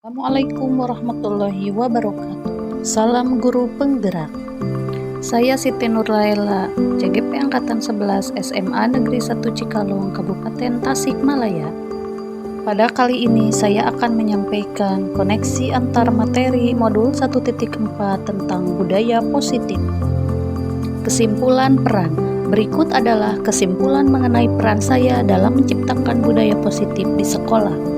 Assalamualaikum warahmatullahi wabarakatuh. Salam guru penggerak. Saya Siti Nurlaila, CGP Angkatan 11 SMA Negeri 1 Cikalong, Kabupaten Tasikmalaya. Pada kali ini saya akan menyampaikan koneksi antar materi modul 1.4 tentang budaya positif. Kesimpulan peran. Berikut adalah kesimpulan mengenai peran saya dalam menciptakan budaya positif di sekolah.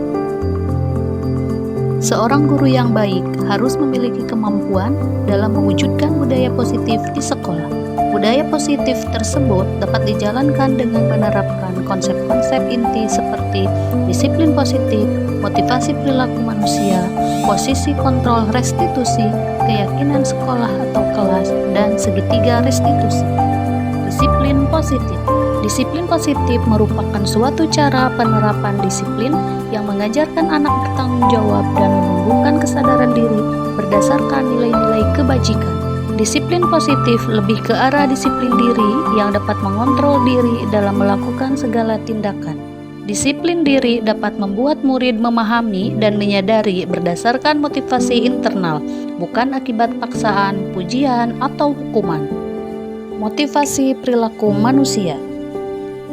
Seorang guru yang baik harus memiliki kemampuan dalam mewujudkan budaya positif di sekolah. Budaya positif tersebut dapat dijalankan dengan menerapkan konsep-konsep inti seperti disiplin positif, motivasi perilaku manusia, posisi kontrol restitusi, keyakinan sekolah atau kelas, dan segitiga restitusi. Disiplin positif. Disiplin positif merupakan suatu cara penerapan disiplin yang mengajarkan anak bertanggung jawab dan menumbuhkan kesadaran diri berdasarkan nilai-nilai kebajikan. Disiplin positif lebih ke arah disiplin diri yang dapat mengontrol diri dalam melakukan segala tindakan. Disiplin diri dapat membuat murid memahami dan menyadari berdasarkan motivasi internal, bukan akibat paksaan, pujian, atau hukuman. Motivasi perilaku manusia.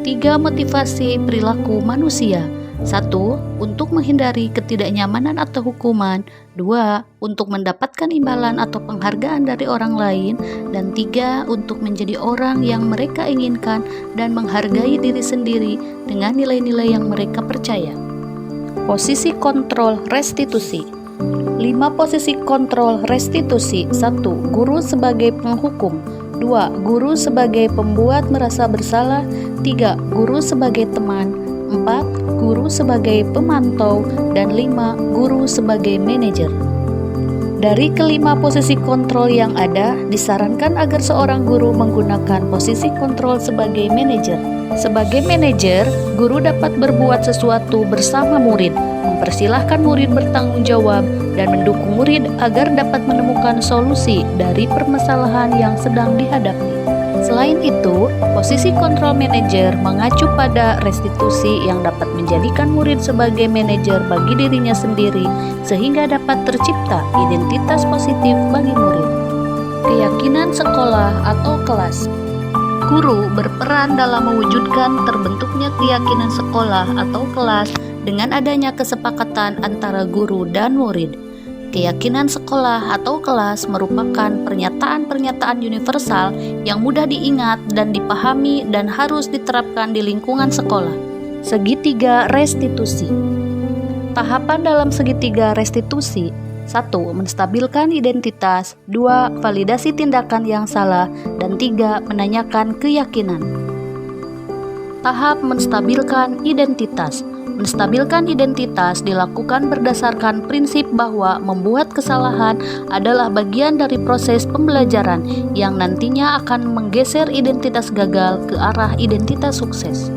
3 motivasi perilaku manusia. 1. Untuk menghindari ketidaknyamanan atau hukuman. 2. Untuk mendapatkan imbalan atau penghargaan dari orang lain. Dan 3. Untuk menjadi orang yang mereka inginkan dan menghargai diri sendiri dengan nilai-nilai yang mereka percaya. Posisi kontrol restitusi. 5 posisi kontrol restitusi. 1. Guru sebagai penghukum. 2. Guru sebagai pembuat merasa bersalah. 3. Guru sebagai teman. 4. Guru sebagai pemantau. Dan 5. Guru sebagai manajer. Dari kelima posisi kontrol yang ada, disarankan agar seorang guru menggunakan posisi kontrol sebagai manajer. Sebagai manajer, guru dapat berbuat sesuatu bersama murid, mempersilahkan murid bertanggung jawab, dan mendukung murid agar dapat menemukan solusi dari permasalahan yang sedang dihadapi. Selain itu, posisi kontrol manajer mengacu pada restitusi yang dapat menjadikan murid sebagai manajer bagi dirinya sendiri sehingga dapat tercipta identitas positif bagi murid. Keyakinan sekolah atau kelas. Guru berperan dalam mewujudkan terbentuknya keyakinan sekolah atau kelas dengan adanya kesepakatan antara guru dan murid. Keyakinan sekolah atau kelas merupakan pernyataan-pernyataan universal yang mudah diingat dan dipahami dan harus diterapkan di lingkungan sekolah. Segitiga restitusi. Tahapan dalam segitiga restitusi. 1. Menstabilkan identitas. 2. Validasi tindakan yang salah. Dan 3. Menanyakan keyakinan. Tahap menstabilkan identitas. Menstabilkan identitas dilakukan berdasarkan prinsip bahwa membuat kesalahan adalah bagian dari proses pembelajaran yang nantinya akan menggeser identitas gagal ke arah identitas sukses.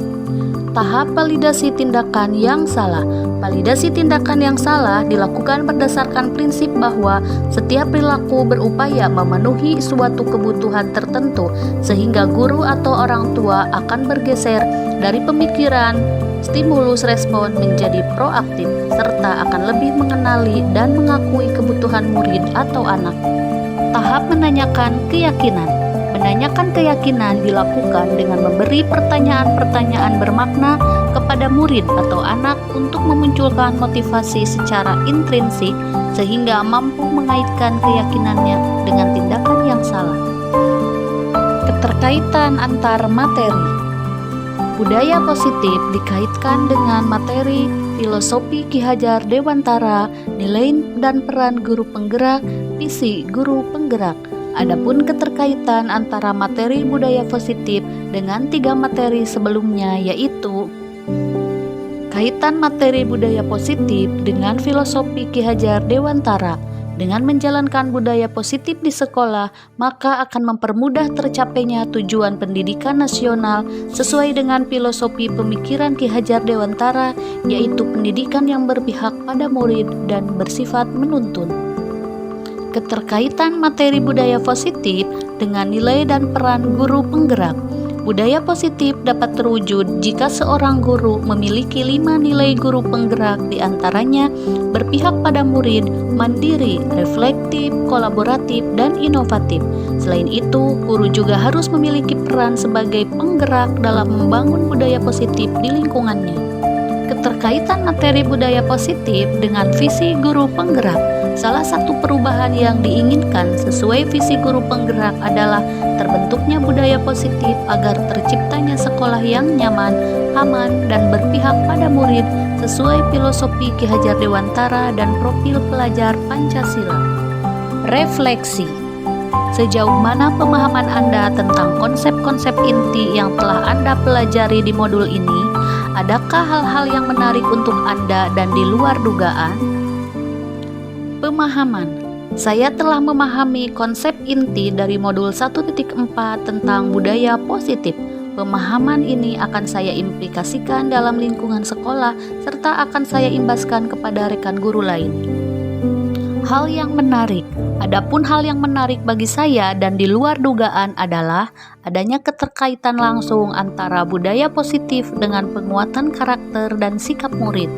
Tahap validasi tindakan yang salah. Validasi tindakan yang salah dilakukan berdasarkan prinsip bahwa setiap perilaku berupaya memenuhi suatu kebutuhan tertentu sehingga guru atau orang tua akan bergeser dari pemikiran stimulus respon menjadi proaktif serta akan lebih mengenali dan mengakui kebutuhan murid atau anak. Tahap menanyakan keyakinan. Menanyakan keyakinan dilakukan dengan memberi pertanyaan-pertanyaan bermakna kepada murid atau anak untuk memunculkan motivasi secara intrinsik sehingga mampu mengaitkan keyakinannya dengan tindakan yang salah. Keterkaitan antar materi. Budaya positif dikaitkan dengan materi filosofi Ki Hajar Dewantara, nilai dan peran guru penggerak, visi guru penggerak. Adapun keterkaitan antara materi budaya positif dengan 3 materi sebelumnya yaitu kaitan materi budaya positif dengan filosofi Ki Hajar Dewantara. Dengan menjalankan budaya positif di sekolah, maka akan mempermudah tercapainya tujuan pendidikan nasional sesuai dengan filosofi pemikiran Ki Hajar Dewantara, yaitu pendidikan yang berpihak pada murid dan bersifat menuntun. Keterkaitan materi budaya positif dengan nilai dan peran guru penggerak. Budaya positif dapat terwujud jika seorang guru memiliki 5 nilai guru penggerak, diantaranya berpihak pada murid, mandiri, reflektif, kolaboratif, dan inovatif. Selain itu, guru juga harus memiliki peran sebagai penggerak dalam membangun budaya positif di lingkungannya. Keterkaitan materi budaya positif dengan visi guru penggerak. Salah satu perubahan yang diinginkan sesuai visi guru penggerak adalah terbentuknya budaya positif agar terciptanya sekolah yang nyaman, aman, dan berpihak pada murid sesuai filosofi Ki Hajar Dewantara dan profil pelajar Pancasila. Refleksi. Sejauh mana pemahaman Anda tentang konsep-konsep inti yang telah Anda pelajari di modul ini? Adakah hal-hal yang menarik untuk Anda dan di luar dugaan? Pemahaman. Saya telah memahami konsep inti dari modul 1.4 tentang budaya positif. Pemahaman ini akan saya implikasikan dalam lingkungan sekolah serta akan saya imbaskan kepada rekan guru lain. Hal yang menarik. Adapun hal yang menarik bagi saya dan di luar dugaan adalah adanya keterkaitan langsung antara budaya positif dengan penguatan karakter dan sikap murid.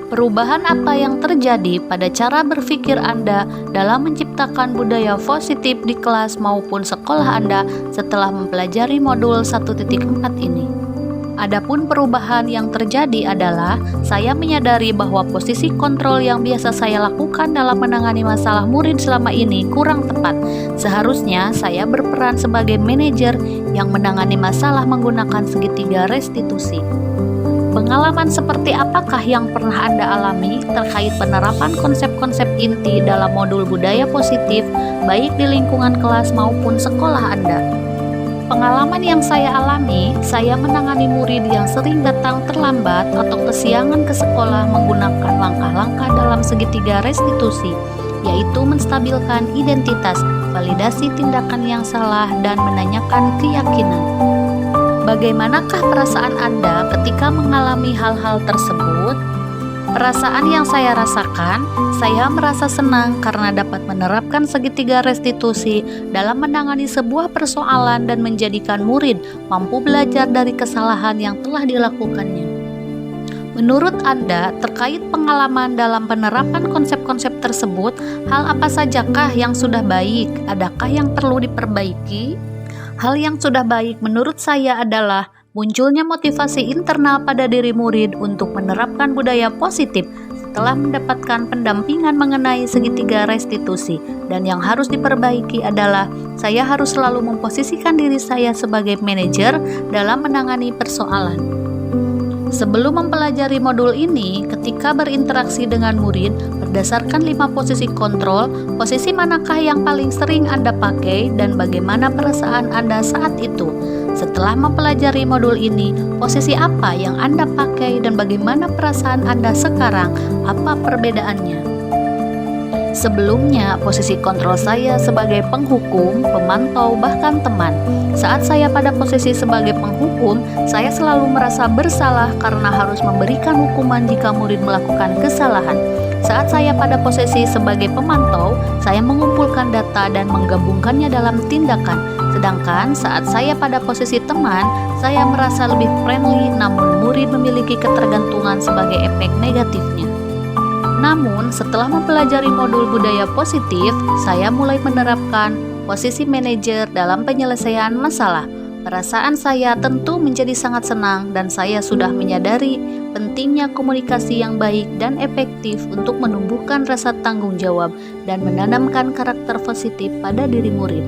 Perubahan apa yang terjadi pada cara berpikir Anda dalam menciptakan budaya positif di kelas maupun sekolah Anda setelah mempelajari modul 1.4 ini? Adapun perubahan yang terjadi adalah saya menyadari bahwa posisi kontrol yang biasa saya lakukan dalam menangani masalah murid selama ini kurang tepat. Seharusnya saya berperan sebagai manajer yang menangani masalah menggunakan segitiga restitusi. Pengalaman seperti apakah yang pernah Anda alami terkait penerapan konsep-konsep inti dalam modul budaya positif, baik di lingkungan kelas maupun sekolah Anda? Pengalaman yang saya alami, saya menangani murid yang sering datang terlambat atau kesiangan ke sekolah menggunakan langkah-langkah dalam segitiga restitusi, yaitu menstabilkan identitas, validasi tindakan yang salah, dan menanyakan keyakinan. Bagaimanakah perasaan Anda ketika mengalami hal-hal tersebut? Perasaan yang saya rasakan, saya merasa senang karena dapat menerapkan segitiga restitusi dalam menangani sebuah persoalan dan menjadikan murid mampu belajar dari kesalahan yang telah dilakukannya. Menurut Anda, terkait pengalaman dalam penerapan konsep-konsep tersebut, hal apa sajakah yang sudah baik? Adakah yang perlu diperbaiki? Hal yang sudah baik menurut saya adalah munculnya motivasi internal pada diri murid untuk menerapkan budaya positif setelah mendapatkan pendampingan mengenai segitiga restitusi. Dan yang harus diperbaiki adalah saya harus selalu memposisikan diri saya sebagai manajer dalam menangani persoalan. Sebelum mempelajari modul ini, ketika berinteraksi dengan murid, berdasarkan 5 posisi kontrol, posisi manakah yang paling sering Anda pakai dan bagaimana perasaan Anda saat itu? Setelah mempelajari modul ini, posisi apa yang Anda pakai dan bagaimana perasaan Anda sekarang? Apa perbedaannya? Sebelumnya, posisi kontrol saya sebagai penghukum, pemantau, bahkan teman. Saat saya pada posisi sebagai penghukum, saya selalu merasa bersalah karena harus memberikan hukuman jika murid melakukan kesalahan. Saat saya pada posisi sebagai pemantau, saya mengumpulkan data dan menggabungkannya dalam tindakan. Sedangkan saat saya pada posisi teman, saya merasa lebih friendly, namun murid memiliki ketergantungan sebagai efek negatifnya. Namun, setelah mempelajari modul budaya positif, saya mulai menerapkan posisi manajer dalam penyelesaian masalah. Perasaan saya tentu menjadi sangat senang dan saya sudah menyadari pentingnya komunikasi yang baik dan efektif untuk menumbuhkan rasa tanggung jawab dan menanamkan karakter positif pada diri murid.